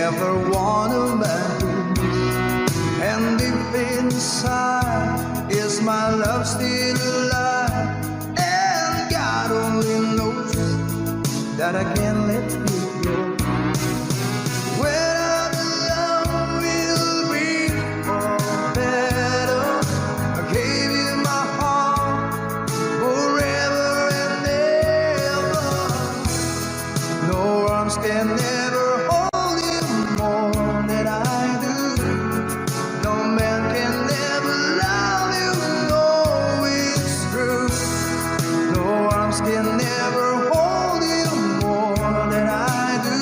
never want a man to lose. And deep inside, is my love still alive? And God only knows that I can't let you go. When I'm alone, will be for better. I gave you my heart forever and ever. No arms can never hold you more than I do. No man can never love you, no, it's true. No arms can never hold you more than I do.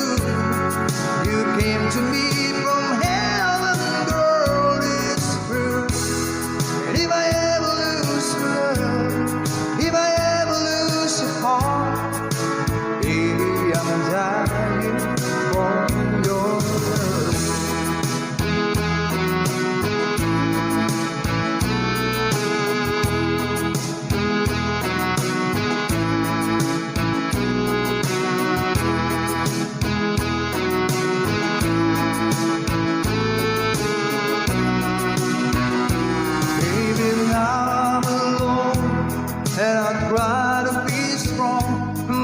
You came to me from heaven, girl, it's true. And if I ever lose love, if I ever lose your heart, baby, I'm dying for your love. Baby, now I'm alone, and I try to be strong,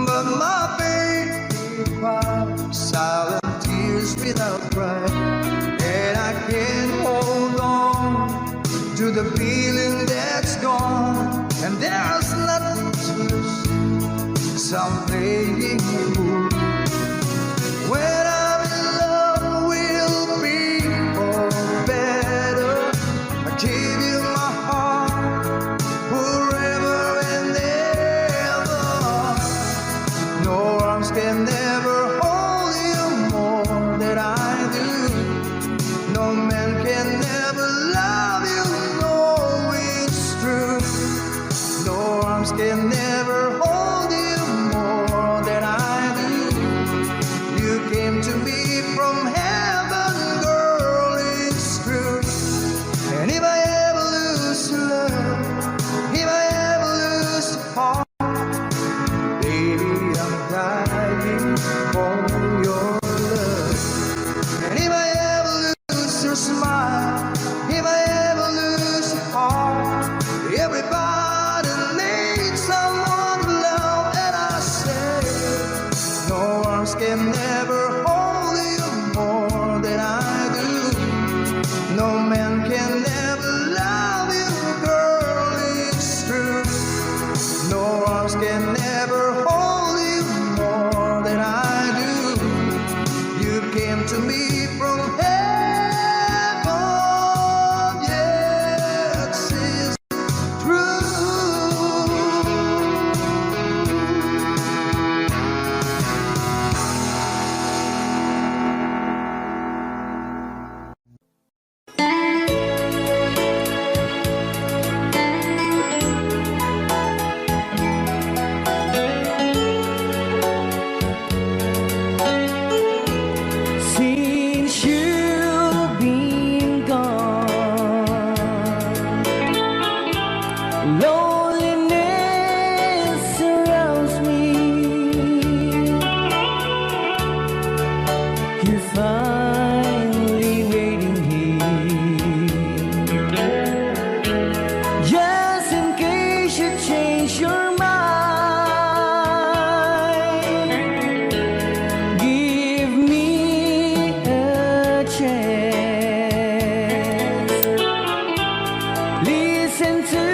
but my baby cries silent tears without crying, and I can't hold on to the feeling that's gone, and there's nothing to lose, so I'm playing the fool. When I'm in love, we'll be for better. I give you my heart forever and ever. No arms can never hold you more than I do. No man can never love you, no, it's true. No arms can never hold you more than I do. You came to me from heaven, girl, it's true. And if I ever lose love, if I ever lose the heart, baby, I'm dying for your love. And if I ever lose your smile, if I ever lose your heart, everybody needs someone to love, and I say, no arms can never hold you more than I do. No man can never love you, girl, it's true. No arms can never hold you more than I do. You came to me from heaven, yes, it's true. Since you've been gone, loneliness surrounds me. You're finally waiting here, just in case you change your mind. Give me a chance. Listen to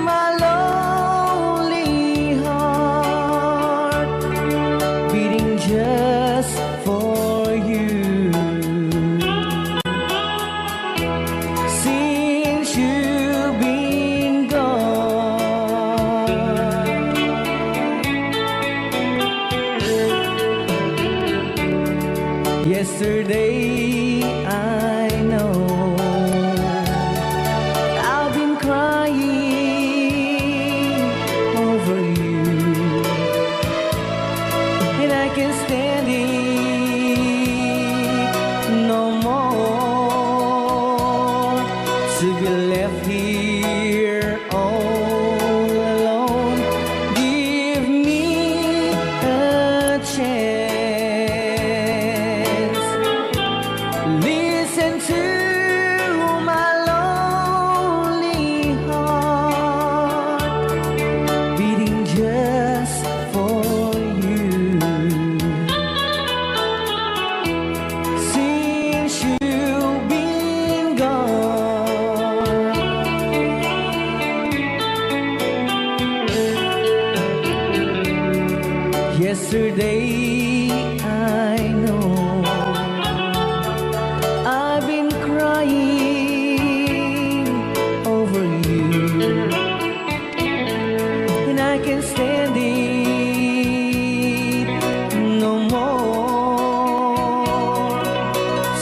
my lonely heart beating just for you. Since you've been gone, yesterday I know I've been crying over you, and I can't stand it no more to be left here all alone. Give me a chance.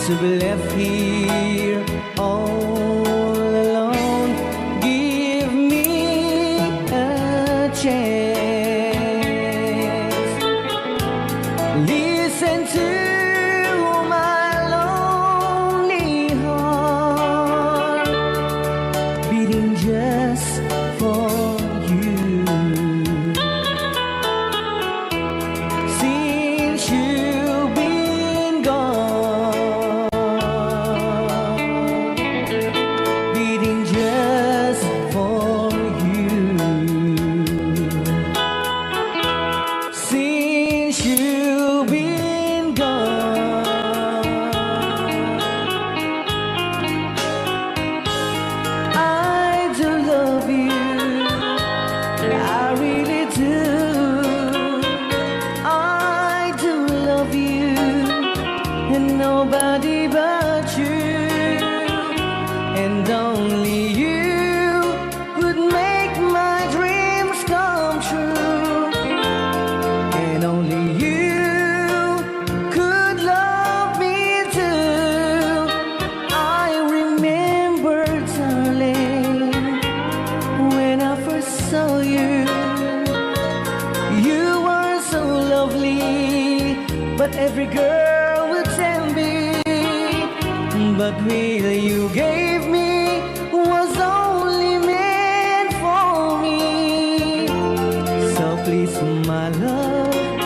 to be left here all alone. Give me a chance. Listen to my lonely heart beating just for you. Since you've been gone, beating just for you. Since you've been gone, I do love you, I really do. I do love you, and nobody but you, and only you would make my dreams come true, and only you could love me too. I remember, darling, when I first saw you. You are so lovely, but every girl would tell me. But really you gave me was only meant for me. So please, my love,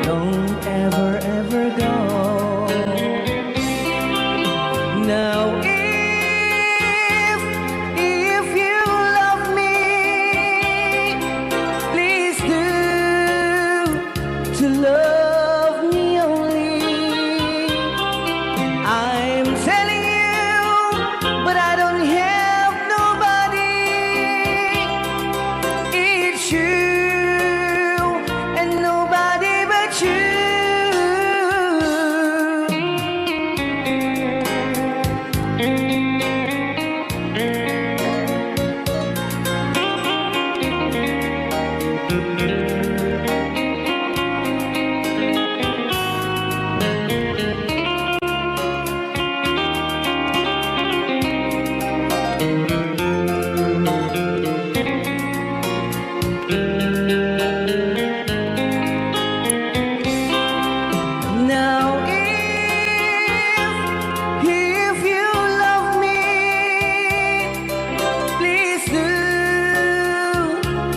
don't ever, ever go. Now if you love me, please do to love me only. I'm telling you, but I don't have nobody. It's you and nobody but you. Now if you love me, please do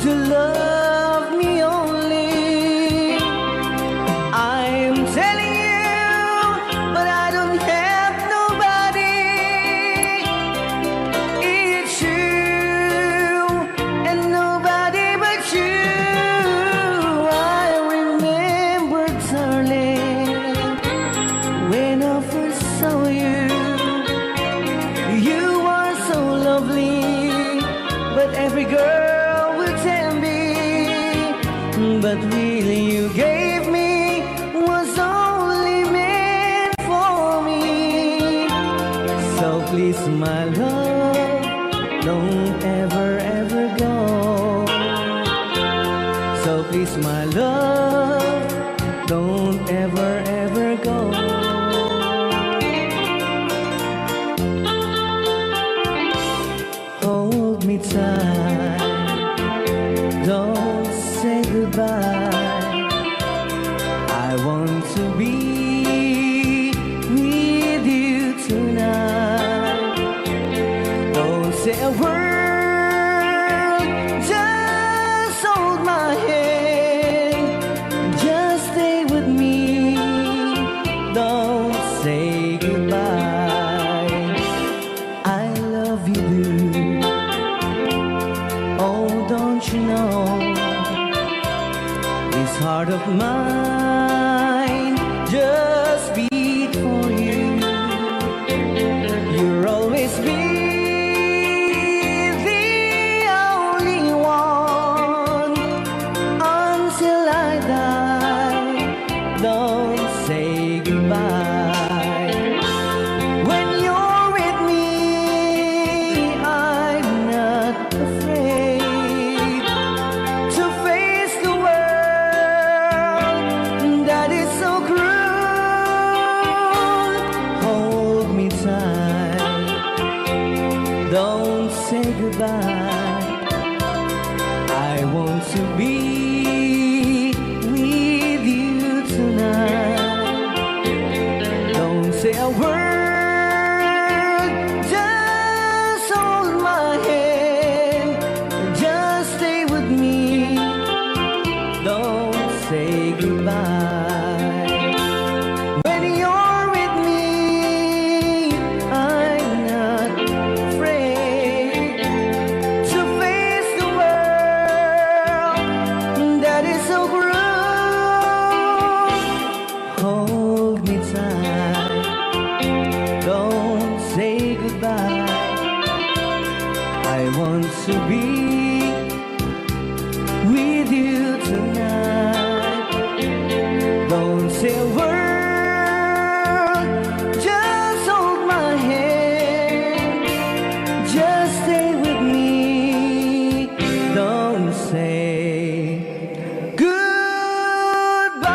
to love me only. I'm telling you, but I don't have nobody. It's you and nobody but you. I remember, darling, when I first saw you. You are so lovely, but every girl would tell me. But really you gave me was only meant for me. So please, my love, don't ever, ever go. So please, my love, don't ever, ever go. Hold me tight, don't say goodbye. I want to be with you tonight. Don't say a word, just hold my hand. Just stay with me, don't say goodbye. I love you, oh, don't you know? This heart of mine just beat for you. You'll always be the only one until I die. Don't say goodbye. When you're with me, I'm not afraid to face the world say goodbye. I want to be with you tonight. Don't say a word, just hold my hand, just stay with me. Don't say goodbye. When you're with me, I'm not afraid to face the world that is so cruel. Hold me tight, don't say goodbye. I want to be with you tonight. Don't say a word, just hold my hand, just stay with me. Don't say goodbye.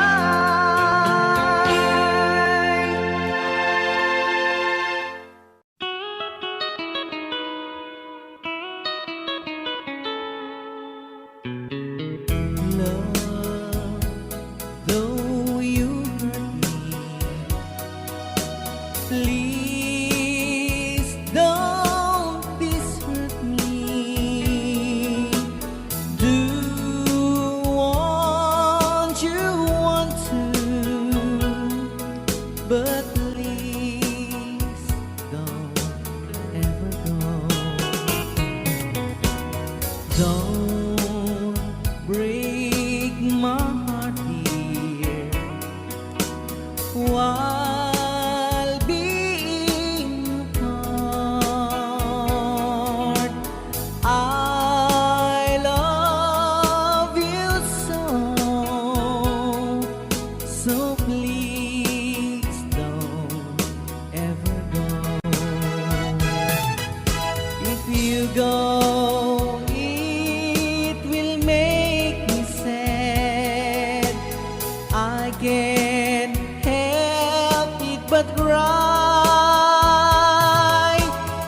Love, though you hurt me, please don't desert me. Do want you want to, but please don't ever go. Don't break my heart, dear, while being apart. I love you so please don't ever go. If you go, it will make me sad. I can't help it but cry.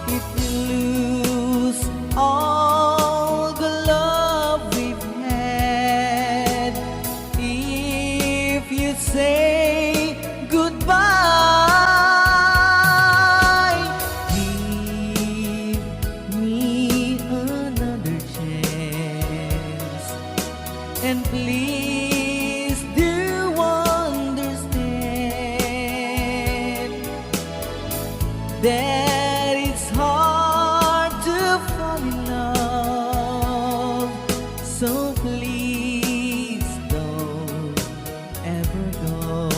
If you lose all the love we've had, if you say goodbye, give me another chance, and please do understand that it's hard to fall in love. So please don't ever go.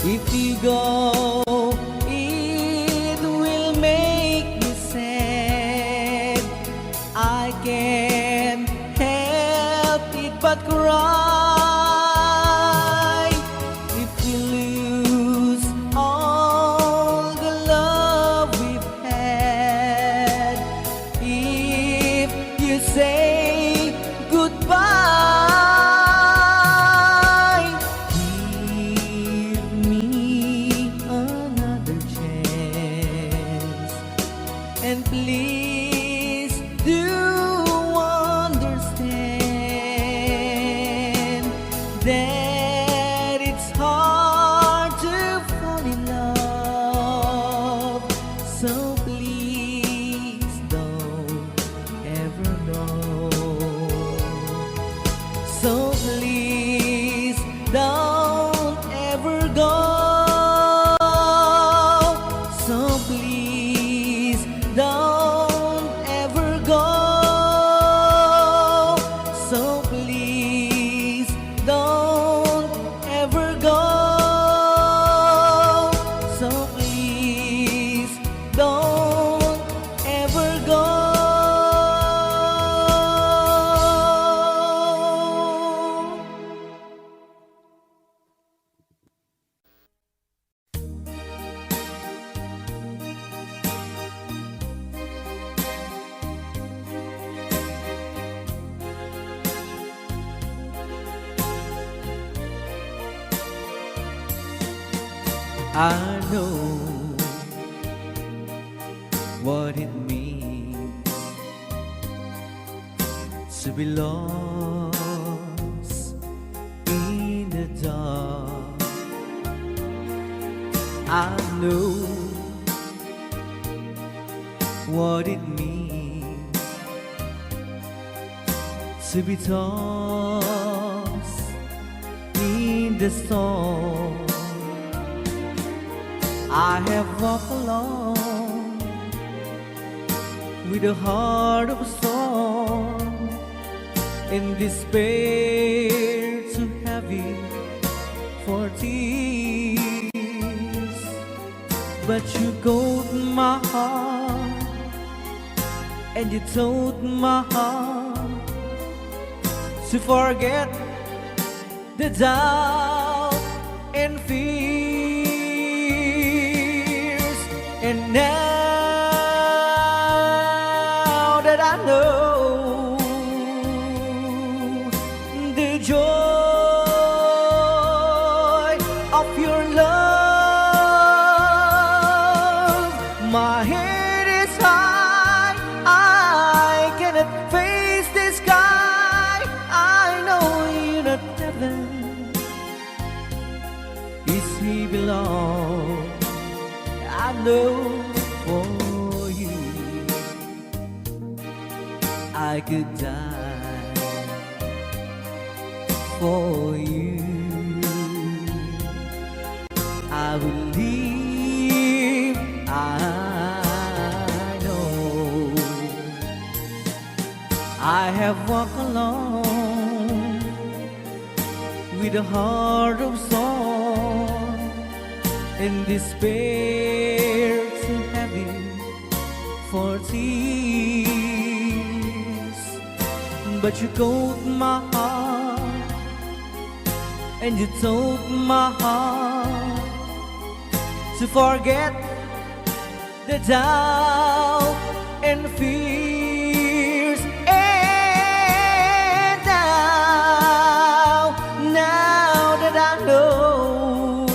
If you go, it will make me sad. I can't help it but cry. If you lose all the love we've had, if you say goodbye, give me another chance, and please do understand that it's hard to fall in love. So please don't ever go. So please don't ever go. So please don't ever go. So please don't ever go. So please don't ever go. I know what it means to be lost in the dark. I know what it means to be tossed in the storm. I have walked alone with a heart of stone, in despair too heavy for tears. But you caught my heart and you told my heart to forget the doubt and fears. And now that I know the joy of your love, my head is high, I cannot face the sky. I know you're not heaven, is he belong. I know for you I could die for you. I will live, I know. I have walked alone with a heart of stone, in despair too heavy for tears. But you caught my heart and you told my heart to forget the doubt and fears. And now that I know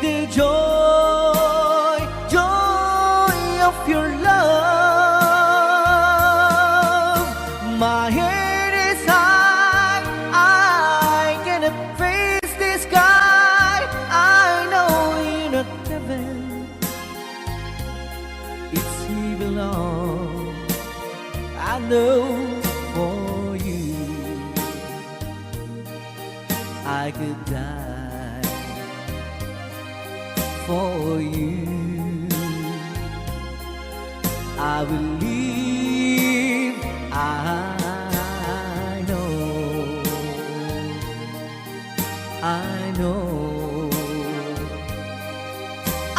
the joy of your love, my head is high, I cannot face the sky. I know you're not heaven, it's he belong. I know for you I could die for you. I will live, I know, I know, I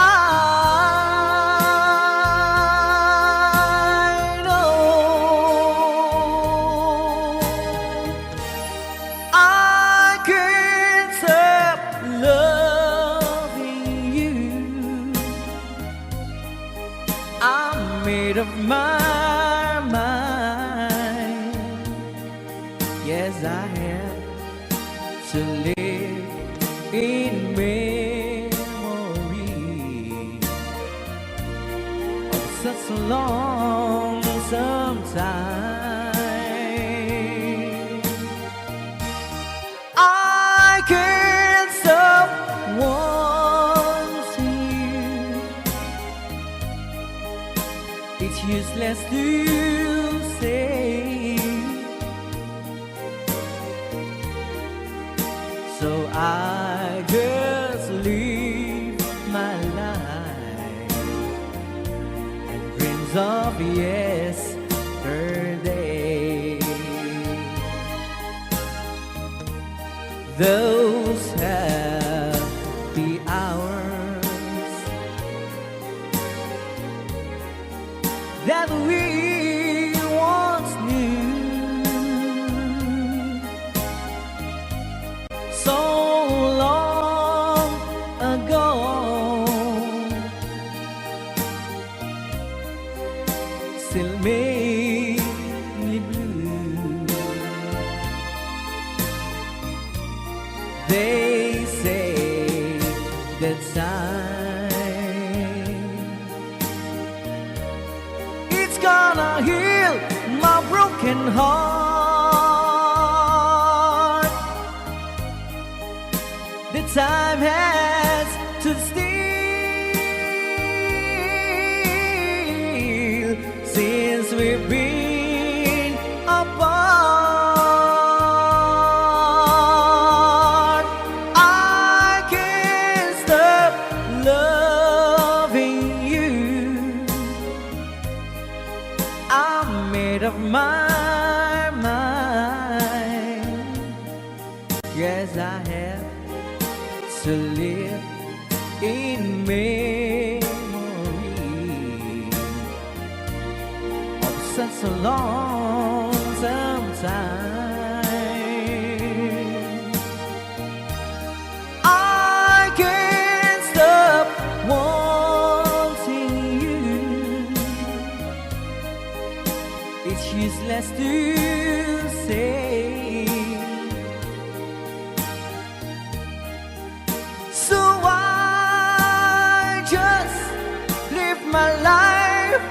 know. I can't stop loving you. I'm made up my mind. Yes, I have to live in memory of such a long time. I can't stop wanting you. It's useless to say, so I just live my life and dreams of yesterday. Those happy hours that we once knew, so long ago, still make me blue. They say that time broken heart. The time has stood still since we've been apart. I can't stop loving you. I'm made up my mind. Yes, I have to live in memory of such a lonesome time. I can't stop wanting you. It's useless to say. So I just live my life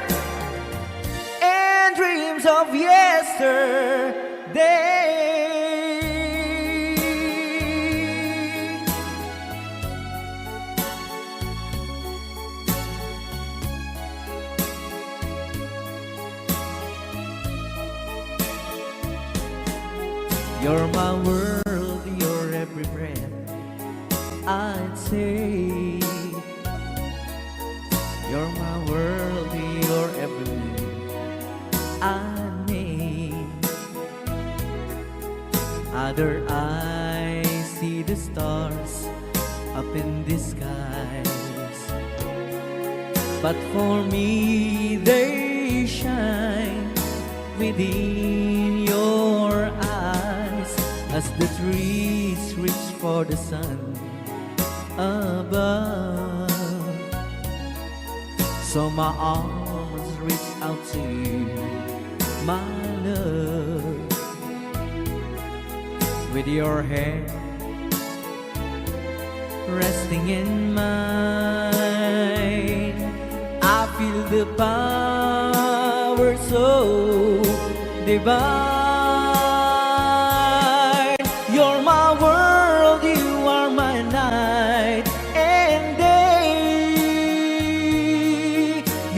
and dreams of yesterday. You're my world, you're every breath I'd say. You're my world, you're every move I make. Other eyes see the stars up in the skies, but for me they shine within your eyes as the trees reach for the sun above. So my arms reach out to you, my love. With your hand resting in mine, I feel the power so divine. You're my world, you are my night and day.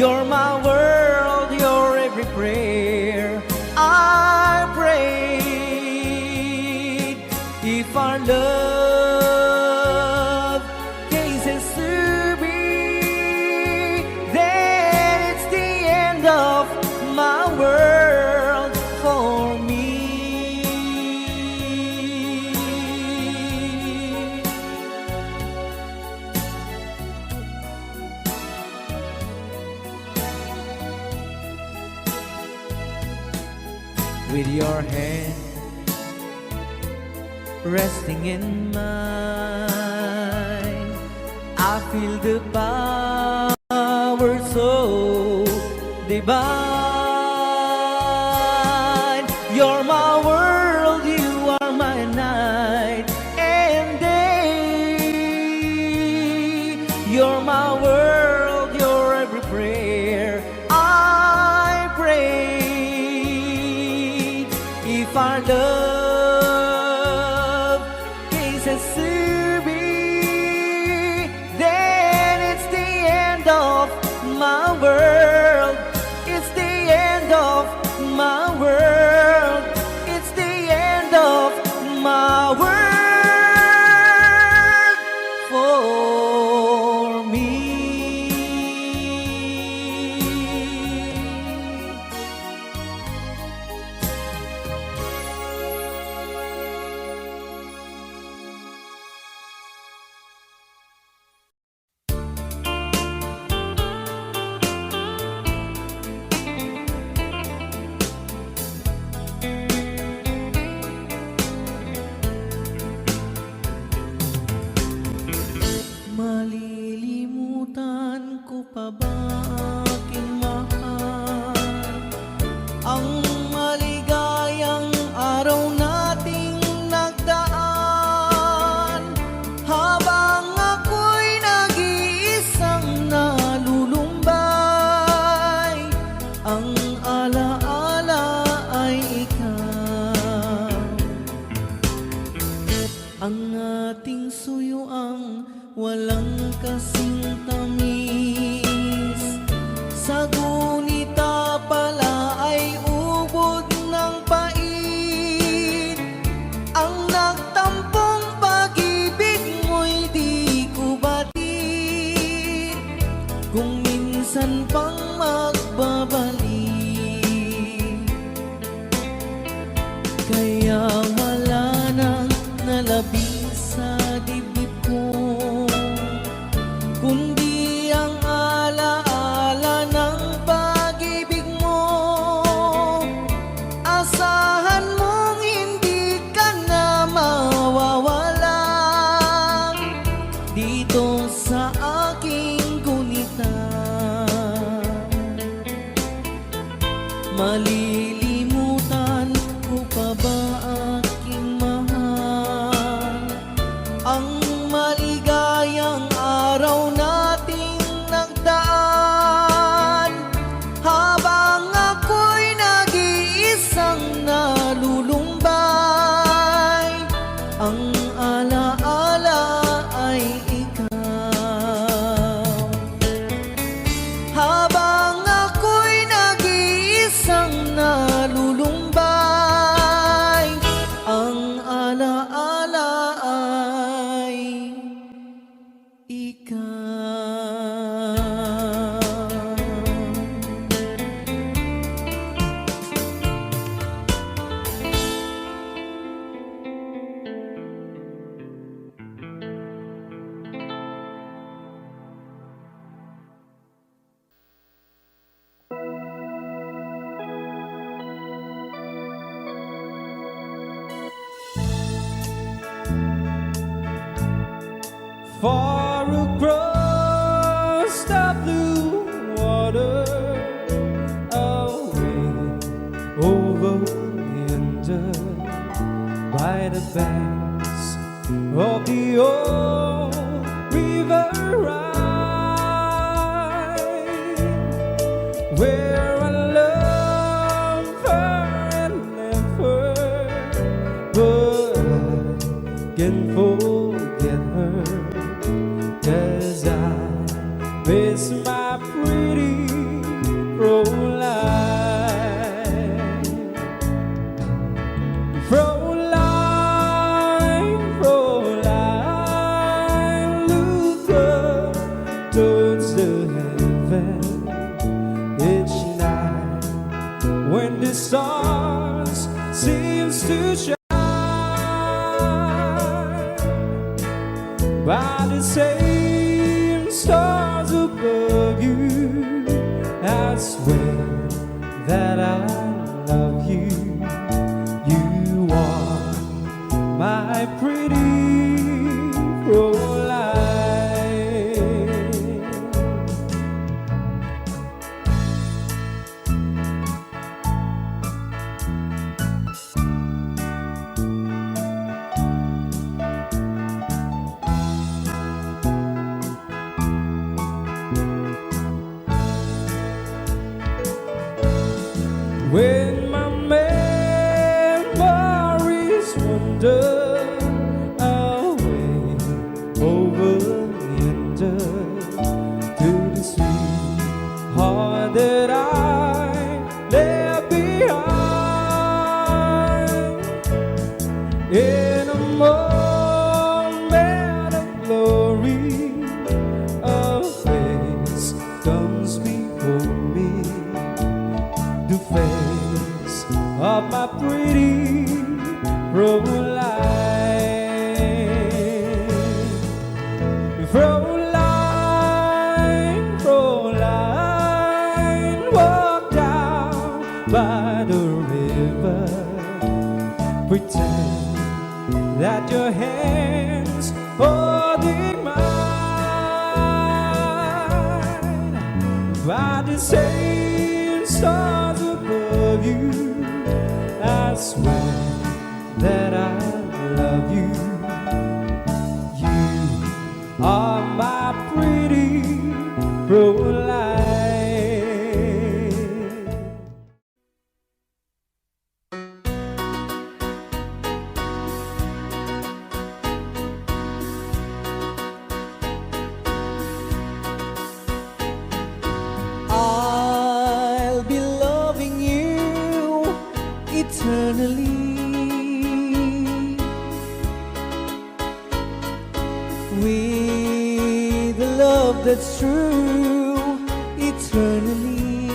You're my world, you're every prayer I prayed. If our love cases to be, then it's the end of my world for me. With your hand resting in mine, I feel the power so divine. You're my world, you are my night and day. You're my world, you're every prayer I pray. If our love cases to be, then it's the end of my world. It's the end of my world. It's the end of my world for me. Malilimutan ko pa ba aking mahal ang maligayang araw nating nagdaan, habang ako'y nag-iisang nalulumbay. Ang alaala ay tuyo ang walang kasing tamis. Sa gunita pala ay ubod ng pait. Ang nagtampong pag-ibig mo'y di ko batid. Kung minsan pang magbabalik, kaya wala nang nalabing sa dibdib ko, kundi ang alaala ng pag-ibig mo. Asahan mong hindi ka na mawawala dito sa aking gunita. Malilimutan ko pa ba aking mahal ang maligayang araw nating nagdaan, habang ako'y nag-iisang nalulumbay. Ang alaala ay ikaw, habang ako'y nag-iisang nalulumbay. Ang alaala ay ikaw. Far across the blue water, away over yonder, by the banks of the old river Rhine, where I love her and left her, but I can forget her. 'Cause I miss my pretty Fräulein. Fräulein, Fräulein, look up towards the heaven each night when the stars seems to shine. By the same stars above you, I swear that I love you. You are my pretty Fräulein. When my memories wander away over yonder to the sweet heart that I left behind, in a moment of glory, a face comes before me, the face of my pretty Fräulein. Fräulein, Fräulein, walk down by the river, pretend that your hands holding mine. By the same stars above you, I swear that I love you. You are my pretty Fräulein. with a love that's true eternally.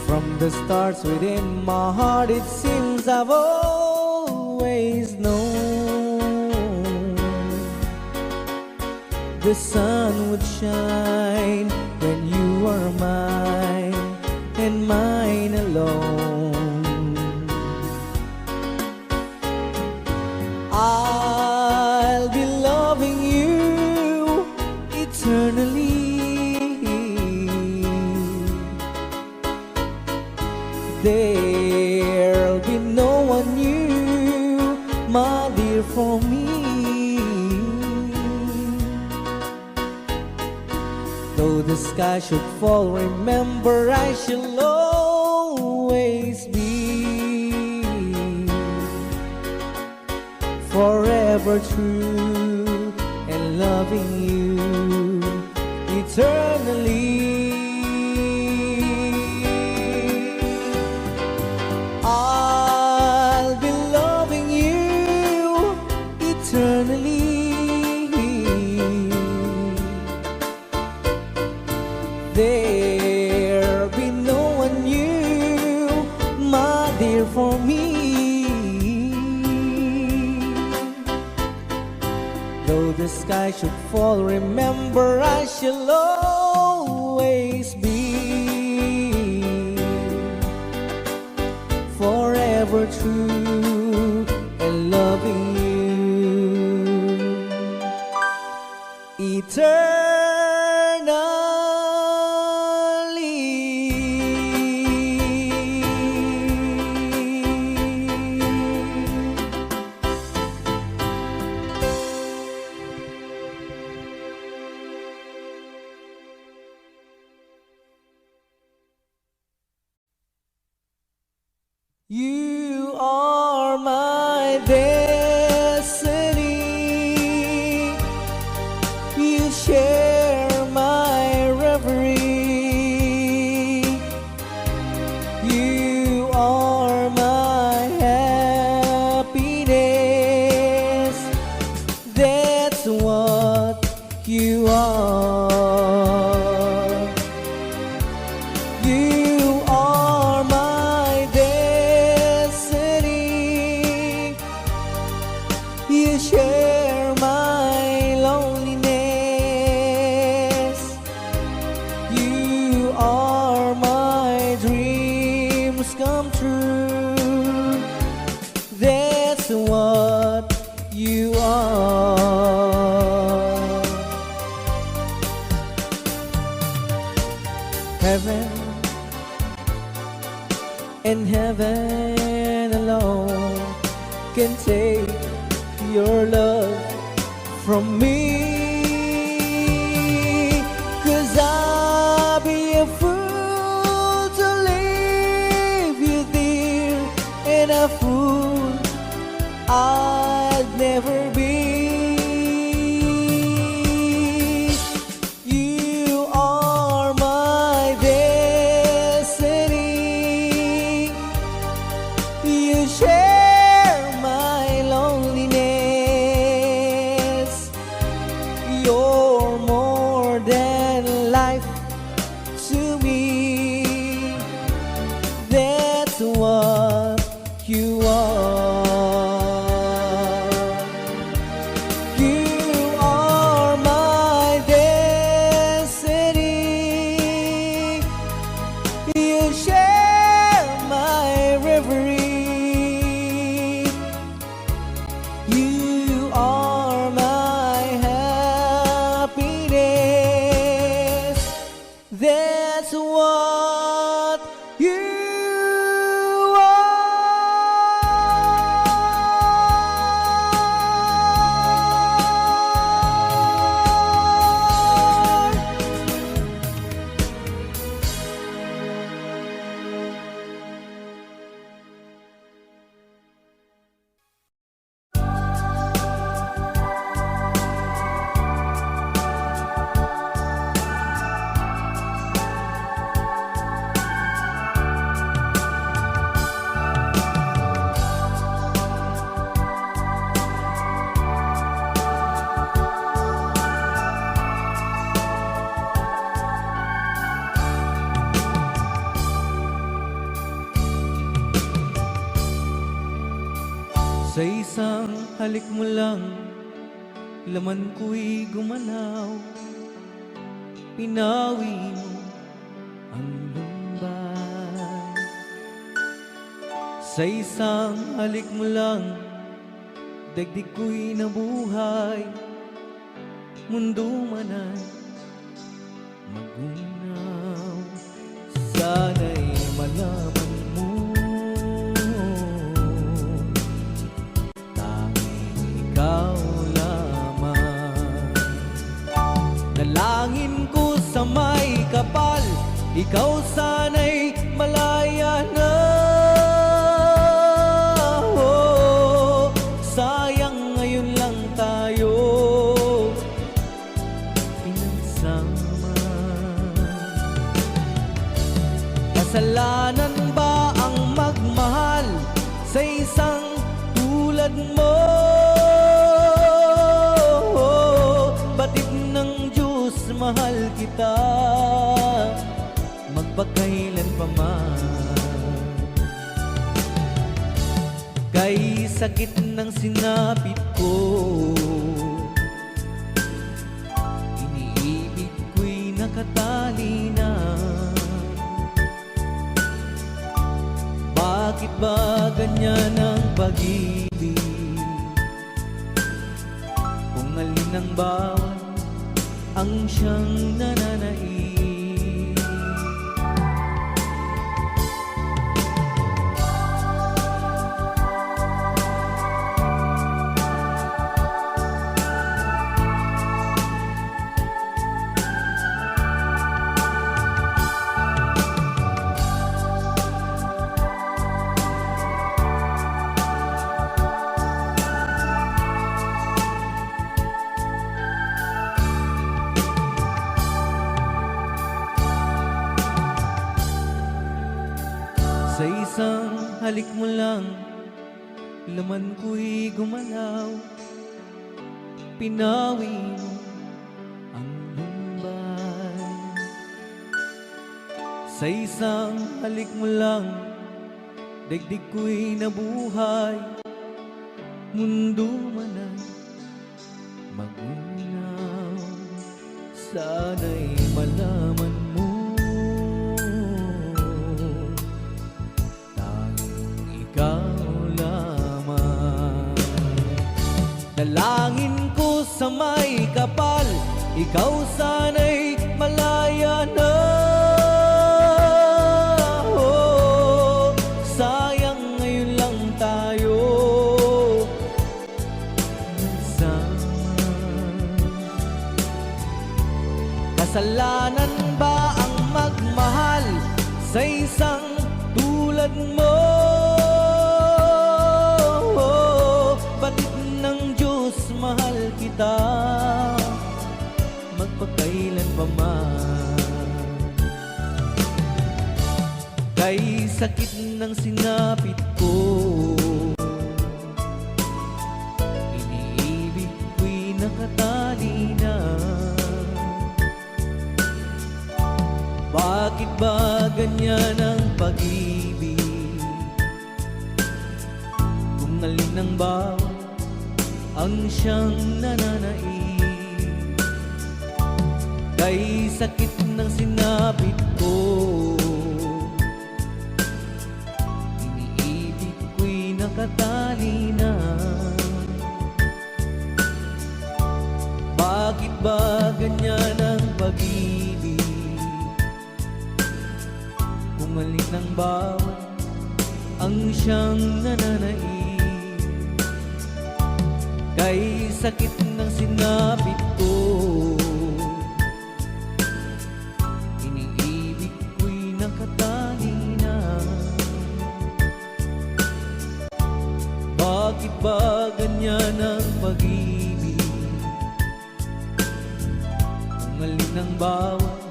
From the stars within my heart, it seems I've always known the sun would shine when you were mine and mine alone. I'll be loving you eternally. There'll be no one new, my dear, for me. Though the sky should fall, remember I shall always be forever true and loving you eternally. I'll be loving you eternally. There'll be no one new, my dear, for me. Though the sky should fall, remember I shall always be forever true and loving you eternally. You are my destiny. You share my reverie. You are my happiness. That's what you are. You are my destiny. You share my loneliness. You are my dreams come true. That's what you are. Heaven and heaven alone can take your love from me. 'Cause I'll be a fool to leave you there, and a fool I'd never be. You are my destiny. You share my loneliness. You're more than life to me. That's what you are. You are my destiny. You share my reverie. You are my happiness. That's what you are. isang halik mo lang, laman ko'y gumalaw. Pinawi mo ang lumbay. Sa isang halik mo lang, daigdig ko'y nabuhay. Mundo man ay magunaw. Sana'y malaman mo, tanging ikaw lamang. Dalangin ko sa may kapal, ikaw sana'y malaya na. Oh, sayang ngayon lang tayo pinagsama. Kasalanan ba ang magmahal sa isang tulad mo? Batid ng Diyos, mahal kita magpakailan pa man. Kay sakit ng sinapit ko, iniibig ko'y nakatali na. Bakit ba ganyan ang pag-ibig? Kung alin ang bawat ang siyang nananaig. Sa isang halik mo lang, laman ko'y gumalaw. Pinawi mo ang lumbay. Sa isang halik mo lang, daigdig ko'y nabuhay. Mundo man ay magunaw. Sana'y malaman mo, ikaw lamang. Dalangin ko sa may kapal, ikaw sana'y malaya na. Oh, sayang ngayon lang tayo nagsama. Kasalanan ba ang magmahal sa isang tulad mo? Batid ng Diyos, mahal kita magpakailan pa man. Kay sakit ng sinapit ko, iniibig ko'y nakatali na. Bakit ba ganyan ang pag-ibig? Kung alin ang bawat ang siyang nananaig. Kay sakit ng sinapit ko, iniibig ko'y nakatali na. Bakit ba ganyan ang pag-ibig? Kung alin ang bawat ang siyang nananaig. Kay sakit ng sinapit ko, iniibig ko'y nakatali na. Bakit ba ganyan ang pag-ibig? Kung alin ang bawat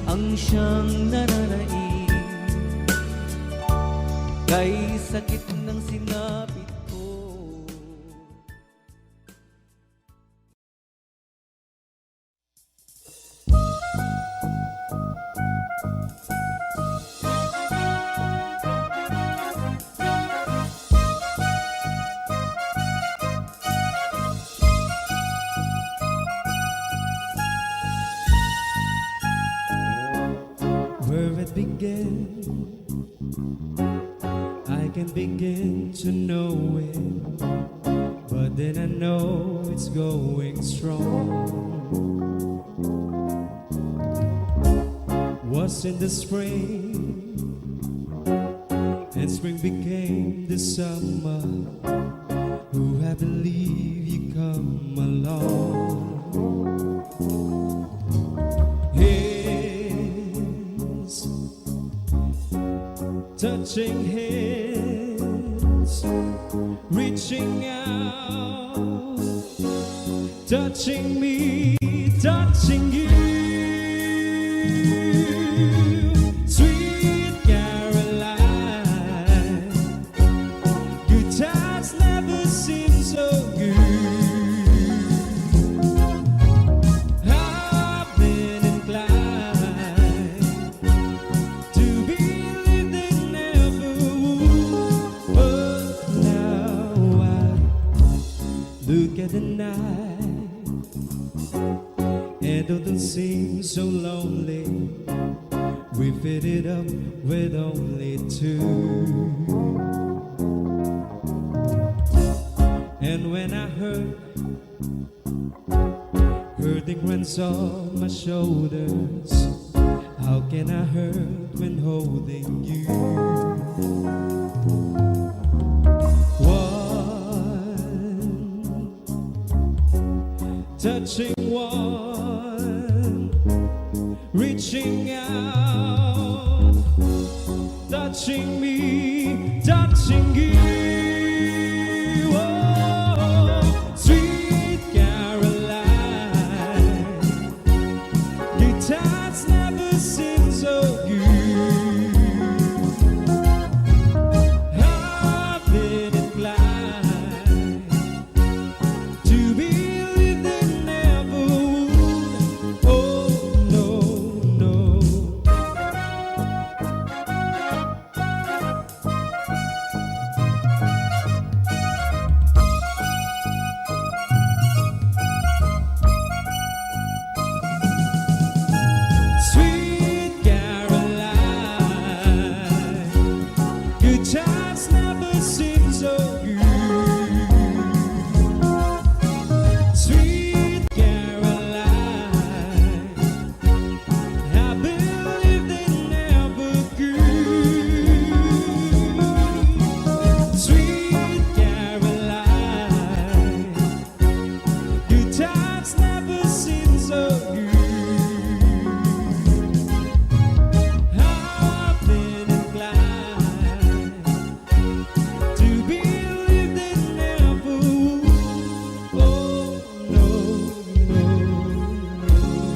ang siyang nananaig. Kay sakit ng sinapit ko. begin to know it, but then I know it's going strong. Was in the spring, and spring became the summer. Who I believe you come along. Hands, touching hands, reaching out, touching me, touching you. Sweet Caroline, good times never seem so good. I've been inclined to believe they never would, but now I look at the night and it doesn't seem so lonely. We fit it up with only two. And when I hurting runs off my shoulders, how can I hurt when holding you? One, touching one, reaching out, touching me, touching you. Oh, sweet Caroline, your times never seem so good. I've been inclined to believe they never would. Oh, no, no. Sweet Caroline, good times never seem so good. Sweet Caroline, I believe they never could. Sweet Caroline, good times never seem so good. I've been inclined to believe they never would. Oh, no, no, no.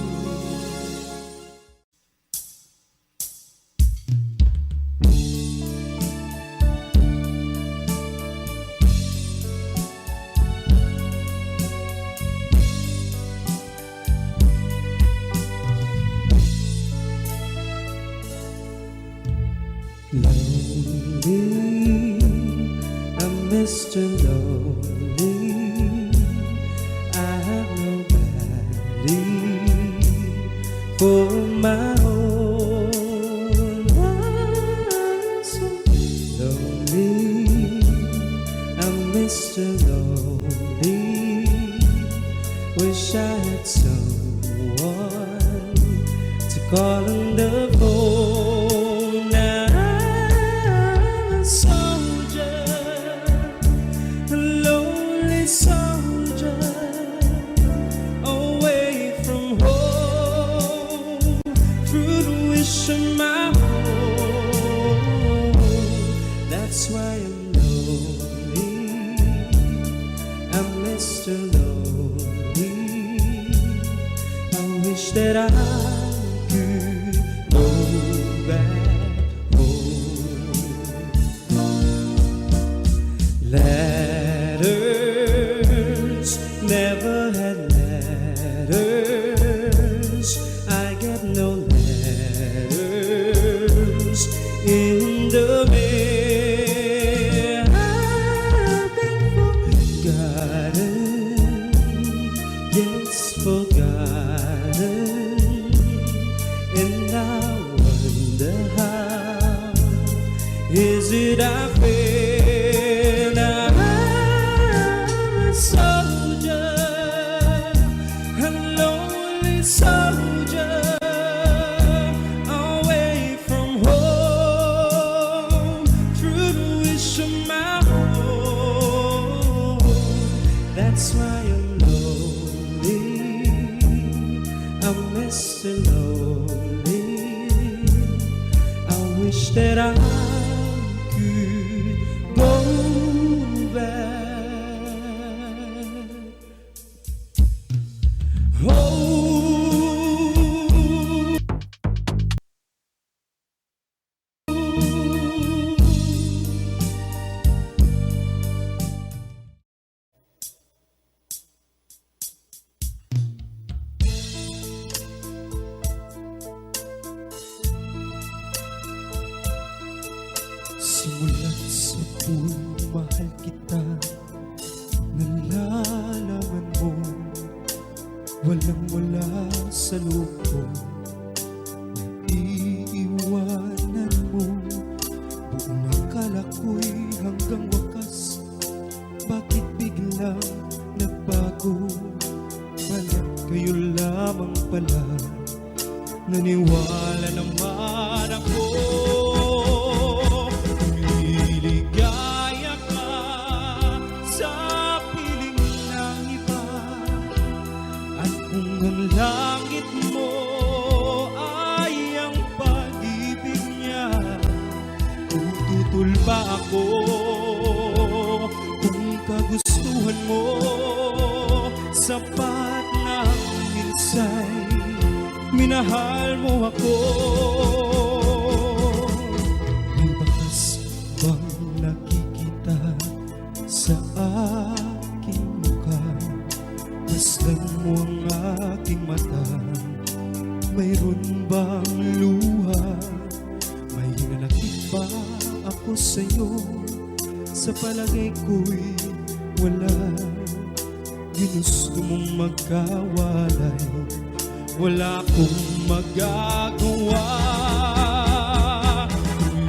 Lonely, I'm Mr. Lonely. I have nobody for my own. I'm so lonely, I'm Mr. Lonely. Wish I had someone to call on the phone. I'm a soldier, a lonely soldier, away from home, through the wish of my home. That's why I'm lonely, I'm Mr. Lonely. I wish that I could go back home. Letters, never had letters. I get no letters in the mail. I've been forgotten, yes, forgotten. soldier, a lonely soldier, away from home, through the wish of my home. That's why I'm lonely, I'm Mr. Lonely. I wish that I could go back. Oh, simulat sa pool, mahal kita. Nalalaman mo, walang-wala sa loob ko. Iiwanan mo, buong akala ko'y hanggang wakas. Bakit biglang nagbago? Pala kayo lamang pala. Naniwala naman ako. Liligaya ka sa piling ng iba. At kung ang langit mo ay ang pag-ibig niya, tututol ba ako kung kagustuhan mo? Sapat na minsay minahal mo ako. May bakas bang nakikita sa aking mukha? Masdan mo ang aking mata. Mayroon bang luha? May hinanakit ba ako sa'yo? Sa palagay ko'y wala. Ginusto mong magkawalay, wala akong magagawa.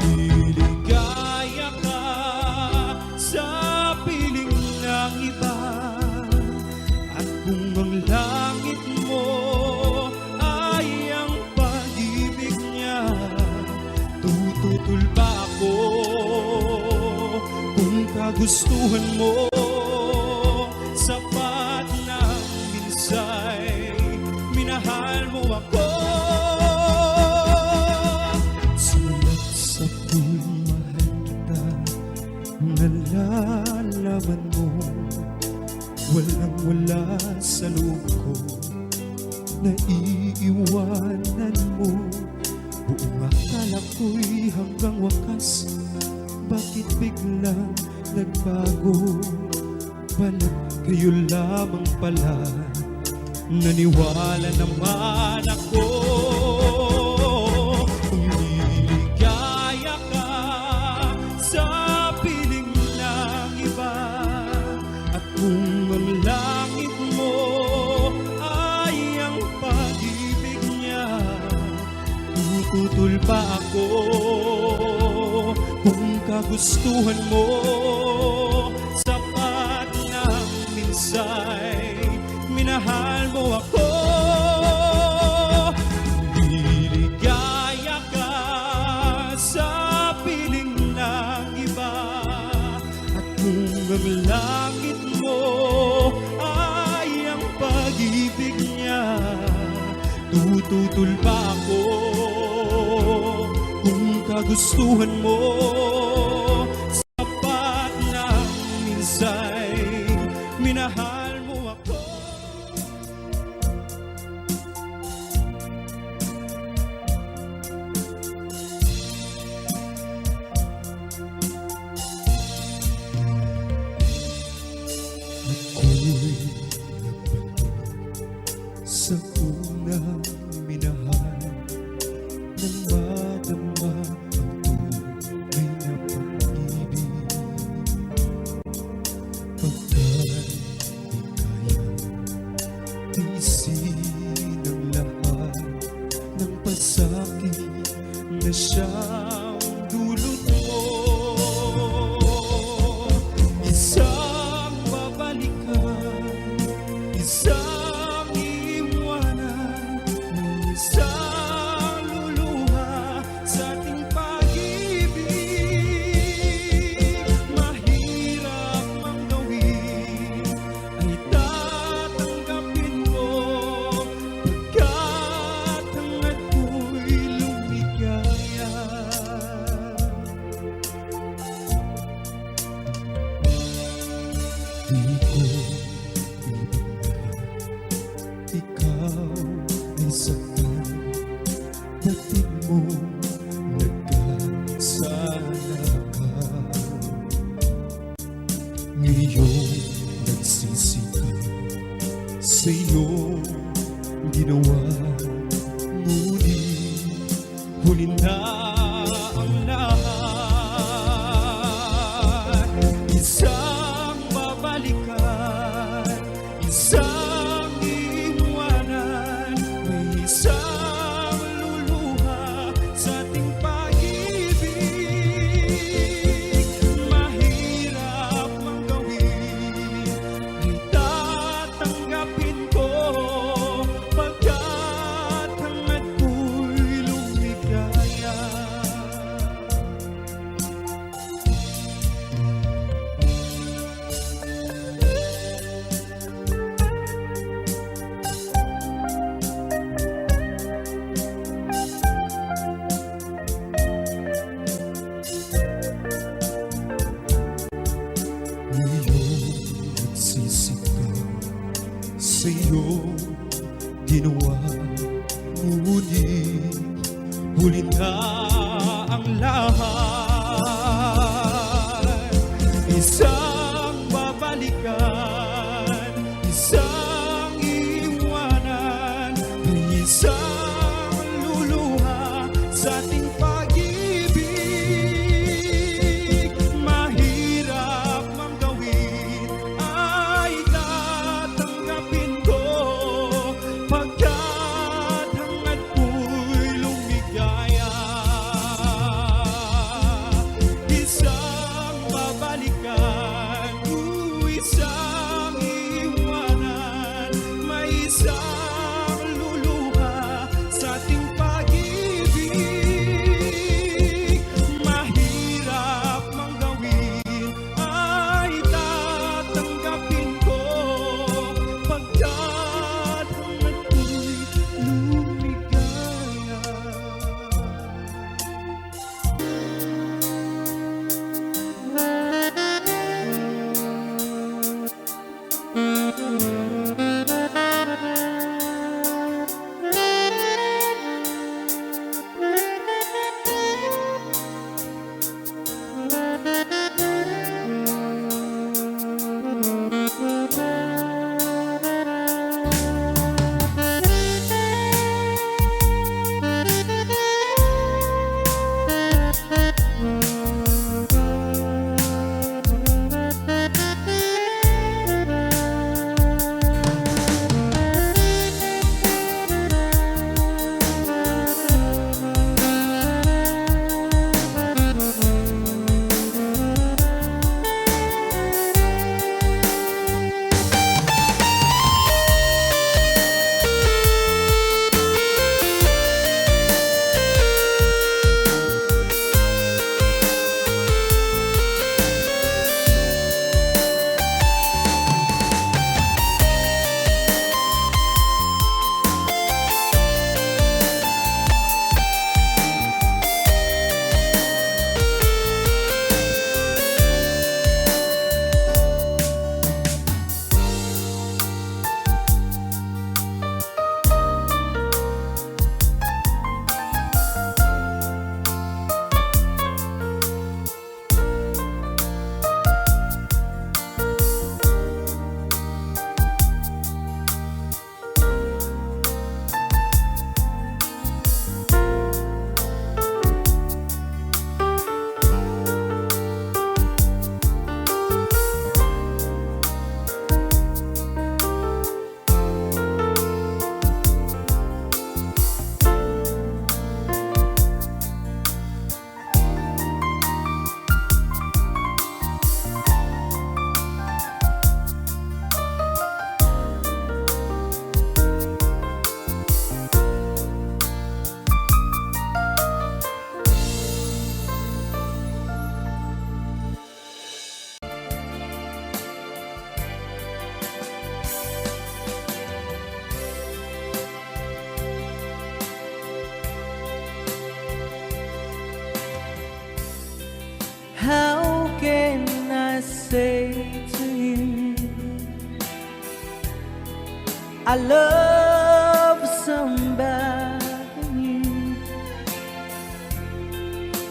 Liligaya ka sa piling ng iba. At kung ang langit mo ay ang pag-ibig niya, tututol ba ako kung kagustuhan mo? Sapat na minsay minahal mo ako. Sulat sa pool, mahal kita. Nalalaman mo, walang-wala sa loob ko. Naiiwanan mo, buong akala ko'y hanggang wakas. Bakit biglang nagbago? Balat kayo lamang pala. Naniwala naman ako. Kung liligaya ka sa piling ng iba. At kung ang langit mo ay ang pag-ibig niya, tututol pa ako kung kagustuhan mo. Sapat na minsay minahal mo ako. Liligaya ka sa piling ng iba. At kung ang langit mo ay ang pag-ibig niya, tututol pa ako kung kagustuhan mo. Sapat na minsay minahal mo ako. Ako'y nagbalik sa unang minahal, nang madama ang tunay na pag-ibig. Pagkat di kaya tiisin ang lahat ng pasakit na siyang dulot mo. Isang babalikan ibig na ikaw ay saktan, dating mo nagkasala ka. Ngayong nagsisita sa'yo ginawa, ngunit huli na ang lahat. Isang babalikan, isang iiwanan, may isang luluha sa ating pag-ibig. Mahirap mang gawin, ay tatanggapin ko, pagkat hangad ko'y lumigaya. Ngayong nagsisigaw sa'yo ginawa, ngunit huli na ang lahat. Isang babalikan, isang iiwanan, may isang luluha sa ating pag-ibig. Mahirap mang gawin, ay tatanggapin ko, pagkat hangad ko'y lumigaya. Isang babalikan, isang iiwanan, may isang luluha sa ating pag-ibig. Mahirap mang gawin, ay tatanggapin ko, pagkat hangad ko'y lumigaya. I love somebody new.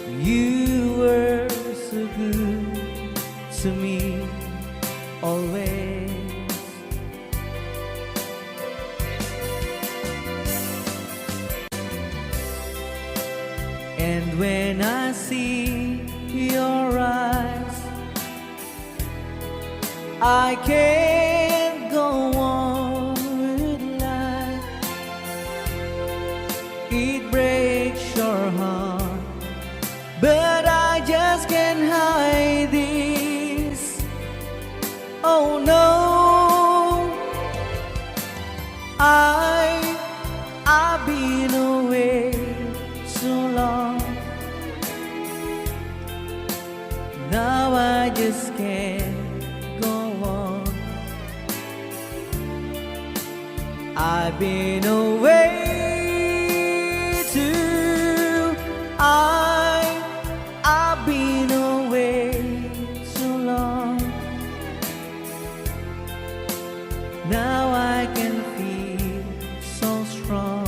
You were so good to me always. And when I see your eyes, I can't go on with life. It breaks your heart, but I just can't hide this. Oh no, I've been away so long. Now I just can't go on. I've been away too. I've been away so long. Now I can feel so strong.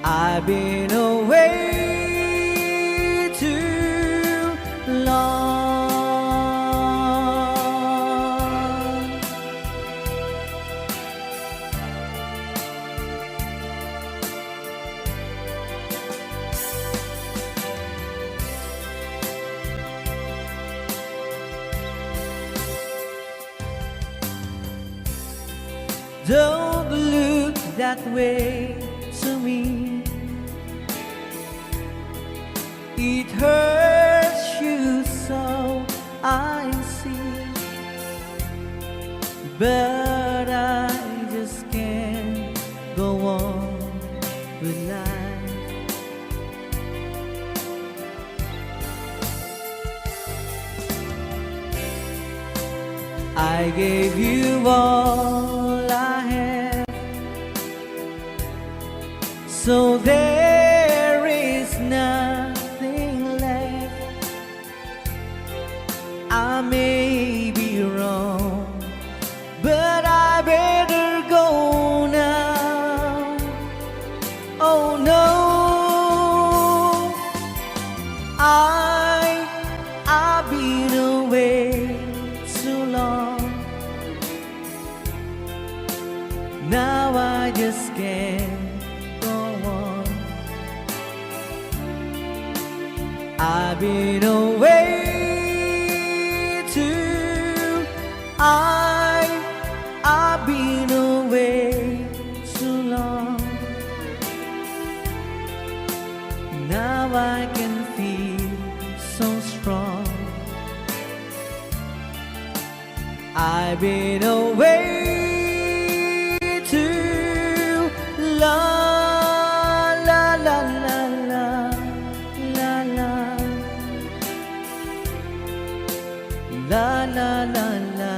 I've been away too long. Don't look that way to me. It hurts you so, I see. But I just can't go on with life. I gave you all I have, so there is nothing left. I may be wrong, but I better go now. Oh no, I've been away too long. Now I just can't go on. I've been away too. I've been away too long. Now I can feel so strong. I've been away too long. La la la la la la la la la la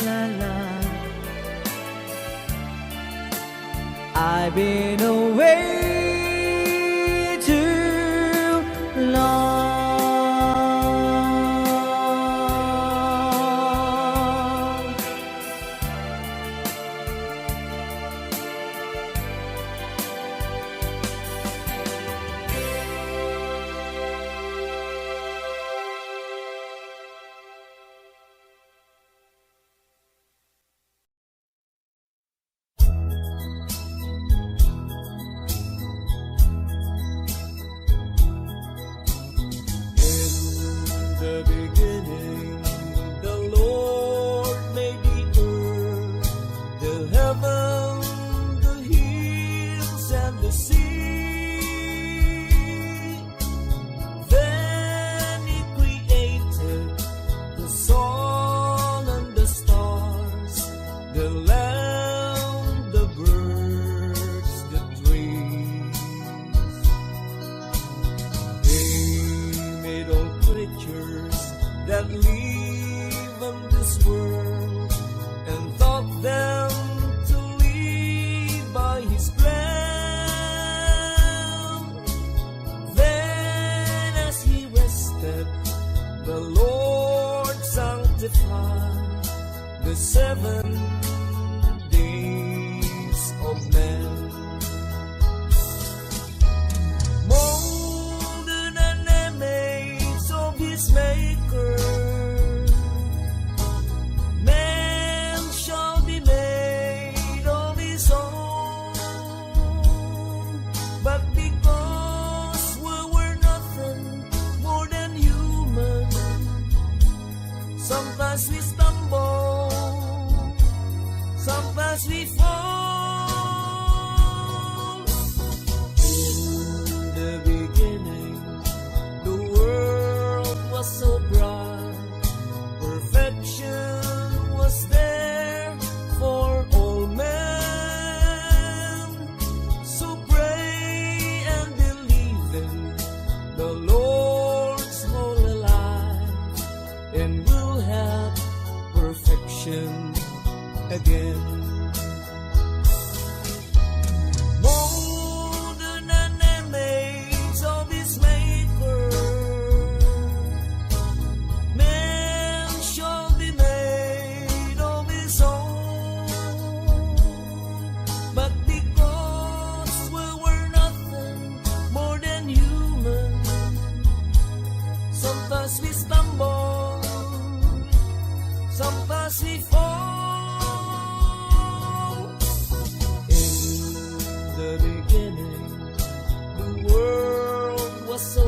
la la. I've been away too long. The beginning, the Lord made the earth, the heaven, the hills, and the sea. Then He created the sun and the stars, the land, the birds, the trees. He made all creatures that live in this world and taught them to live by His plan. Then as He rested, the Lord sanctified the 7 days of man. Molded an image of his maker, man shall be made of his own. But because we were nothing more than human, sometimes we stumble, sometimes we fall. In the beginning, the world was so bright, perfection was there for all men. So pray and believe in the Lord's holy light, and we'll have perfection again. Molded an image of his maker, man shall be made of his own. But because we were nothing more than human, sometimes we stumble, sometimes we fall. In the beginning, the world was so